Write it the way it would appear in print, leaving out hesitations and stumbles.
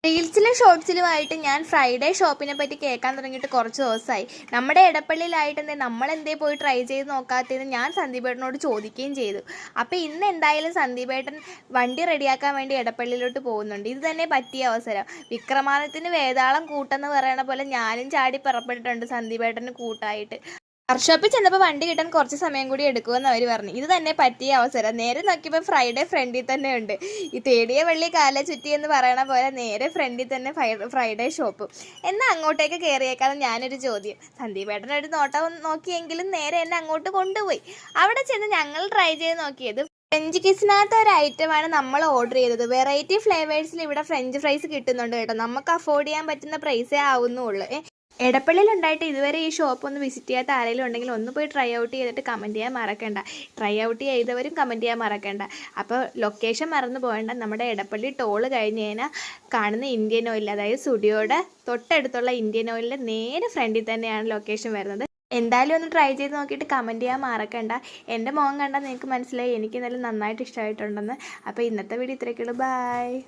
റീൽസിലും ഷോർട്സിലുമായിട്ട് ഞാൻ ഫ്രൈഡേ ഷോപ്പിനെ പറ്റി കേൾക്കാൻ തുടങ്ങിയിട്ട് കുറച്ച് ദിവസമായി. നമ്മുടെ ഇടപ്പള്ളിയിലായിട്ട് നമ്മളെന്തേ പോയി ട്രൈ ചെയ്ത് നോക്കാത്തതെന്ന് ഞാൻ സന്ദീപേട്ടനോട് ചോദിക്കുകയും ചെയ്തു. അപ്പോൾ ഇന്ന് എന്തായാലും സന്ദീപേട്ടൻ വണ്ടി റെഡിയാക്കാൻ വേണ്ടി ഇടപ്പള്ളിയിലോട്ട് പോകുന്നുണ്ട്. ഇത് തന്നെ പറ്റിയ അവസരം. വിക്രമാദിത്യന് വേതാളം കൂട്ടെന്ന് പറയണ പോലെ ഞാനും ചാടി പുറപ്പെട്ടിട്ടുണ്ട് സന്ദീപേട്ടന് കൂട്ടായിട്ട്. വർക്ക്ഷോപ്പിൽ ചെന്നപ്പോൾ വണ്ടി കിട്ടാൻ കുറച്ച് സമയം കൂടി എടുക്കുമെന്ന് അവർ പറഞ്ഞു. ഇത് തന്നെ പറ്റിയ അവസരം. നേരെ നോക്കിയപ്പോൾ ഫ്രൈഡേ ഫ്രണ്ടിൽ തന്നെ ഉണ്ട്. ഈ തേടിയ വെള്ളി കാലെ ചുറ്റി എന്ന് പറയണ പോലെ നേരെ ഫ്രണ്ടിൽ തന്നെ ഫ്രൈഡേ ഷോപ്പ്. എന്നാൽ അങ്ങോട്ടേക്ക് കയറിയേക്കാന്ന് ഞാനൊരു ചോദ്യം. സന്ദീപേട്ടനൊരു നോട്ടം നോക്കിയെങ്കിലും നേരെ എന്നെ അങ്ങോട്ട് കൊണ്ടുപോയി. അവിടെ ചെന്ന് ഞങ്ങൾ ട്രൈ ചെയ്ത് നോക്കിയത് ഫ്രഞ്ച് കിസിനകത്ത് ഒരു ഐറ്റമാണ് നമ്മൾ ഓർഡർ ചെയ്തത്. വെറൈറ്റി ഫ്ലേവേഴ്സിൽ ഇവിടെ ഫ്രഞ്ച് ഫ്രൈസ് കിട്ടുന്നുണ്ട് കേട്ടോ. നമുക്ക് അഫോർഡ് ചെയ്യാൻ പറ്റുന്ന പ്രൈസേ ആവുന്നുള്ളൂ. എടപ്പള്ളിയിലുണ്ടായിട്ട് ഇതുവരെ ഈ ഷോപ്പ് ഒന്ന് വിസിറ്റ് ചെയ്യാത്ത ആരെങ്കിലും ഉണ്ടെങ്കിൽ ഒന്ന് പോയി ട്രൈ ഔട്ട് ചെയ്തിട്ട് കമൻറ്റ് ചെയ്യാൻ മറക്കണ്ട. ട്രൈ ഔട്ട് ചെയ്തവരും കമൻറ്റ് ചെയ്യാൻ മറക്കണ്ട. അപ്പോൾ ലൊക്കേഷൻ മറന്നു പോകേണ്ട. നമ്മുടെ എടപ്പള്ളി ടോള് കഴിഞ്ഞ് കഴിഞ്ഞാൽ കാണുന്ന ഇന്ത്യൻ ഓയിൽ, അതായത് സ്റ്റുഡിയോയുടെ തൊട്ടടുത്തുള്ള ഇന്ത്യൻ ഓയിലിൻ്റെ നേരെ ഫ്രണ്ടിൽ തന്നെയാണ് ലൊക്കേഷൻ വരുന്നത്. എന്തായാലും ഒന്ന് ട്രൈ ചെയ്ത് നോക്കിയിട്ട് കമൻറ്റ് ചെയ്യാൻ മറക്കണ്ട. എൻ്റെ മുഖം കണ്ടാൽ നിങ്ങൾക്ക് മനസ്സിലായി എനിക്ക് എന്തായാലും നന്നായിട്ട് ഇഷ്ടമായിട്ടുണ്ടെന്ന്. അപ്പോൾ ഇന്നത്തെ വീഡിയോ ഇത്രയൊക്കെയുള്ളൂ. ബൈ.